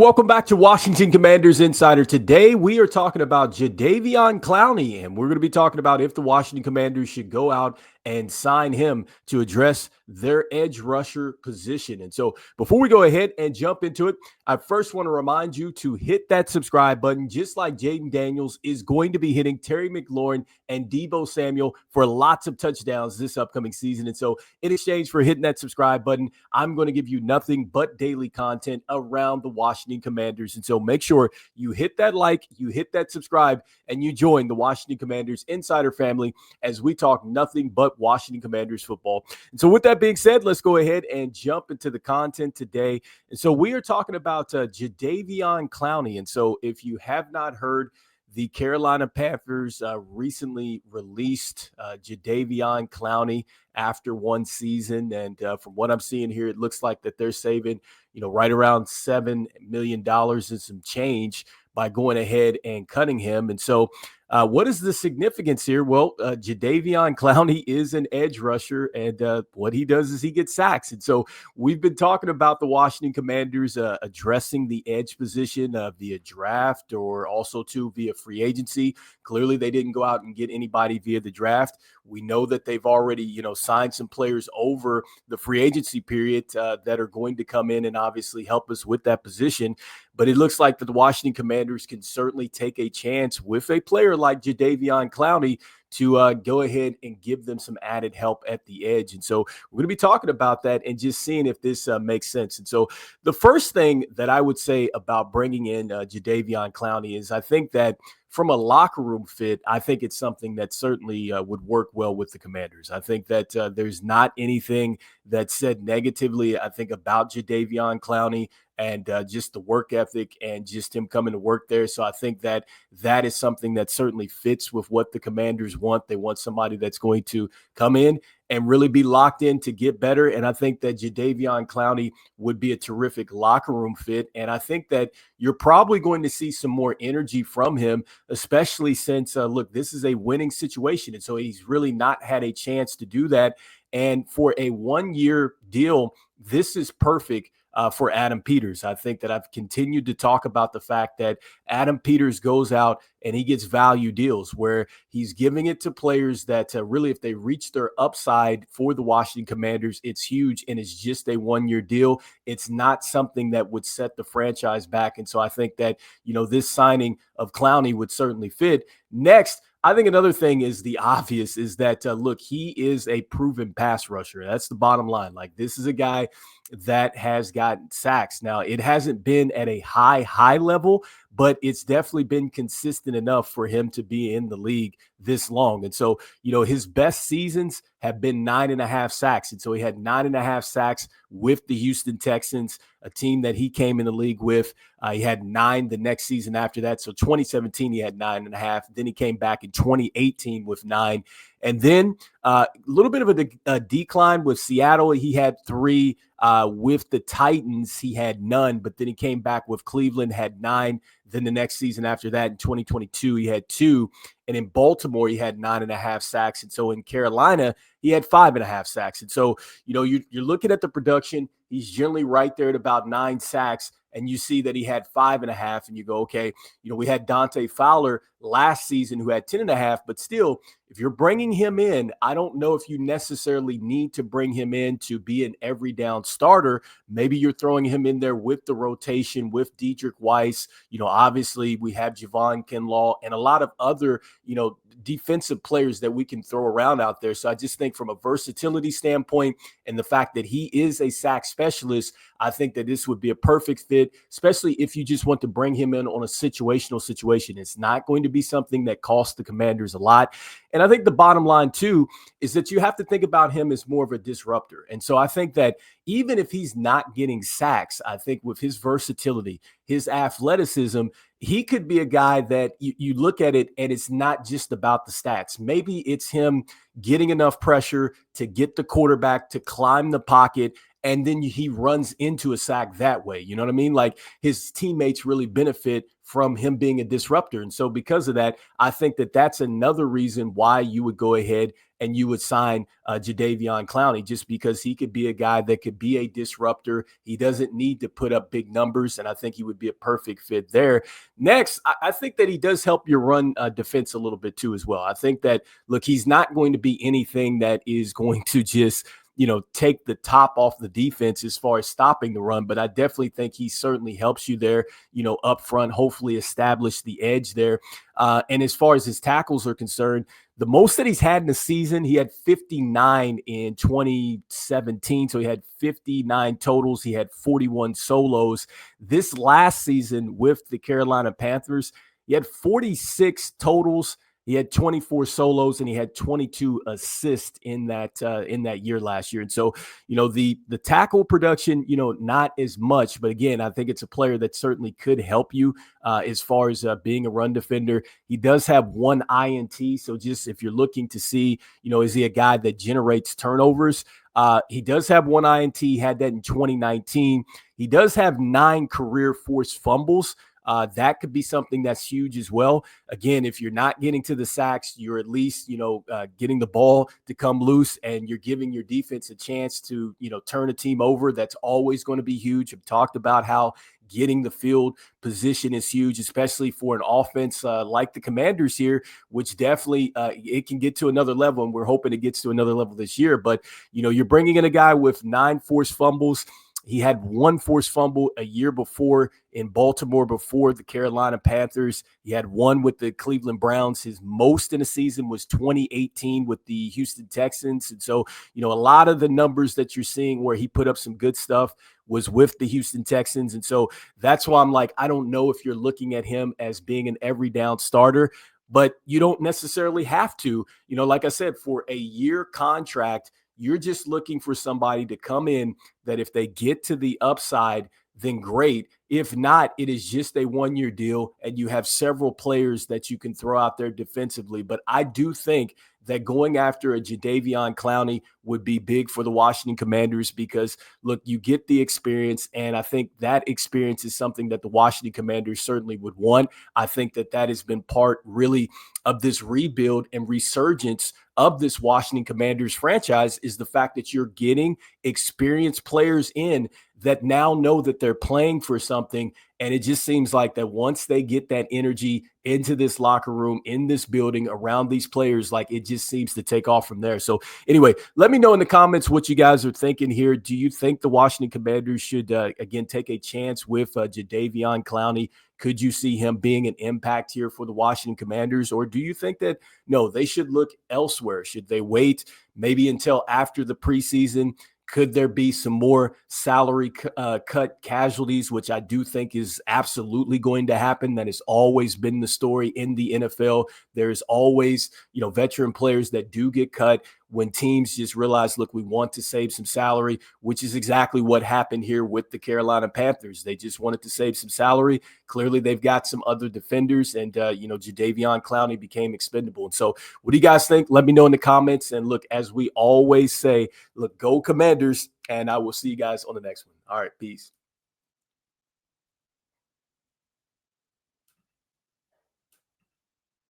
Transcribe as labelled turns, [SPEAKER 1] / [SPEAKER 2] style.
[SPEAKER 1] welcome back to Washington Commanders Insider. Today, we are talking about Jadeveon Clowney, and we're going to be talking about if the Washington Commanders should go out and sign him to address their edge rusher position. And so before we go ahead and jump into it, I first want to remind you to hit that subscribe button, just like Jaden Daniels is going to be hitting Terry McLaurin and Deebo Samuel for lots of touchdowns this upcoming season. And so in exchange for hitting that subscribe button, I'm going to give you nothing but daily content around the Washington Commanders. And so make sure you hit that like, you hit that subscribe, and you join the Washington Commanders Insider family as we talk nothing but Washington Commanders football. And so with that being said, let's go ahead and jump into the content today. And so we are talking about Jadeveon Clowney. And so if you have not heard, the Carolina Panthers recently released Jadeveon Clowney after one season. And from what I'm seeing here, it looks like that they're saving, right around $7 million and some change by going ahead and cutting him. And so what is the significance here? Well, Jadeveon Clowney is an edge rusher, and what he does is he gets sacks. And so we've been talking about the Washington Commanders addressing the edge position via draft or also via free agency. Clearly, they didn't go out and get anybody via the draft. We know that they've already, signed some players over the free agency period that are going to come in and obviously help us with that position. But it looks like that the Washington Commanders can certainly take a chance with a player like Jadeveon Clowney to go ahead and give them some added help at the edge. And so we're going to be talking about that and just seeing if this makes sense. And so the first thing that I would say about bringing in Jadeveon Clowney is I think that from a locker room fit, I think it's something that certainly would work well with the Commanders. I think that there's not anything that's said negatively, I think, about Jadeveon Clowney and just the work ethic and just him coming to work there. So I think that that is something that certainly fits with what the Commanders want. They want somebody that's going to come in and really be locked in to get better. And I think that Jadeveon Clowney would be a terrific locker room fit. And I think that you're probably going to see some more energy from him, especially since, look, this is a winning situation. And so he's really not had a chance to do that. And for a one-year deal, this is perfect for Adam Peters. I think that I've continued to talk about the fact that Adam Peters goes out and he gets value deals where he's giving it to players that really, if they reach their upside for the Washington Commanders, it's huge and it's just a one-year deal. It's not something that would set the franchise back. And so I think that, this signing of Clowney would certainly fit. Next, I think another thing is the obvious is that, look, he is a proven pass rusher. That's the bottom line. Like, this is a guy that has gotten sacks. Now, it hasn't been at a high level, but it's definitely been consistent enough for him to be in the league this long. And so, his best seasons have been 9.5 sacks. And so he had 9.5 sacks with the Houston Texans, a team that he came in the league with. He had 9 the next season after that. So 2017, he had 9.5. Then he came back in 2018 with 9. And then a little bit of a decline with Seattle. He had 3. With the Titans, he had none, but then he came back with Cleveland, had 9. Then the next season after that, in 2022, he had 2. And in Baltimore, he had 9.5 sacks. And so in Carolina, he had 5.5 sacks. And so, you're looking at the production. He's generally right there at about 9 sacks. And you see that he had 5.5, and you go, okay, we had Dante Fowler last season who had 10.5, but still, if you're bringing him in, I don't know if you necessarily need to bring him in to be an every down starter. Maybe you're throwing him in there with the rotation with Dedrick Weiss. Obviously we have Javon Kinlaw and a lot of other, defensive players that we can throw around out there. So I just think from a versatility standpoint and the fact that he is a sack specialist, I think that this would be a perfect fit, especially if you just want to bring him in on a situational situation. It's not going to be something that costs the Commanders a lot. And I think the bottom line, too, is that you have to think about him as more of a disruptor. And so I think that even if he's not getting sacks, I think with his versatility, his athleticism, he could be a guy that you look at it and it's not just about the stats. Maybe it's him getting enough pressure to get the quarterback to climb the pocket and then he runs into a sack that way. You know what I mean? Like his teammates really benefit from him being a disruptor. And so because of that, I think that that's another reason why you would go ahead and you would sign Jadeveon Clowney, just because he could be a guy that could be a disruptor. He doesn't need to put up big numbers, and I think he would be a perfect fit there. Next, I think that he does help your run defense a little bit too as well. I think that, look, he's not going to be anything that is going to just take the top off the defense as far as stopping the run. But I definitely think he certainly helps you there, up front, hopefully establish the edge there. And as far as his tackles are concerned, the most that he's had in the season, he had 59 in 2017. So he had 59 totals. He had 41 solos. This last season with the Carolina Panthers, he had 46 totals. He had 24 solos and he had 22 assists in that year last year. And so, the tackle production, not as much, but again, I think it's a player that certainly could help you as far as being a run defender. He does have one INT. So just if you're looking to see, is he a guy that generates turnovers? He does have one INT. He had that in 2019. He does have 9 career forced fumbles. That could be something that's huge as well. Again, if you're not getting to the sacks, you're at least, getting the ball to come loose and you're giving your defense a chance to, turn a team over. That's always going to be huge. I've talked about how getting the field position is huge, especially for an offense like the Commanders here, which definitely it can get to another level. And we're hoping it gets to another level this year. But, you're bringing in a guy with 9 forced fumbles. He had 1 forced fumble a year before in Baltimore before the Carolina Panthers. He had 1 with the Cleveland Browns. His most in a season was 2018 with the Houston Texans. And so, a lot of the numbers that you're seeing where he put up some good stuff was with the Houston Texans. And so that's why I'm like, I don't know if you're looking at him as being an every down starter, but you don't necessarily have to. Like I said, for a year contract, you're just looking for somebody to come in that if they get to the upside, then great. If not, it is just a 1-year deal and you have several players that you can throw out there defensively. But I do think that going after a Jadeveon Clowney would be big for the Washington Commanders because, look, you get the experience, and I think that experience is something that the Washington Commanders certainly would want. I think that has been part really of this rebuild and resurgence of this Washington Commanders franchise is the fact that you're getting experienced players in that now know that they're playing for something. And it just seems like that once they get that energy into this locker room, in this building, around these players, like it just seems to take off from there. So anyway, let me know in the comments what you guys are thinking here. Do you think the Washington Commanders should, again, take a chance with Jadeveon Clowney? Could you see him being an impact here for the Washington Commanders? Or do you think that, no, they should look elsewhere? Should they wait maybe until after the preseason? Could there be some more salary cut casualties, which I do think is absolutely going to happen? That has always been the story in the NFL. There's always, veteran players that do get cut when teams just realize, look, we want to save some salary, which is exactly what happened here with the Carolina Panthers. They just wanted to save some salary. Clearly, they've got some other defenders, and, Jadeveon Clowney became expendable. And so what do you guys think? Let me know in the comments. And look, as we always say, look, go Commanders, and I will see you guys on the next one. All right, peace.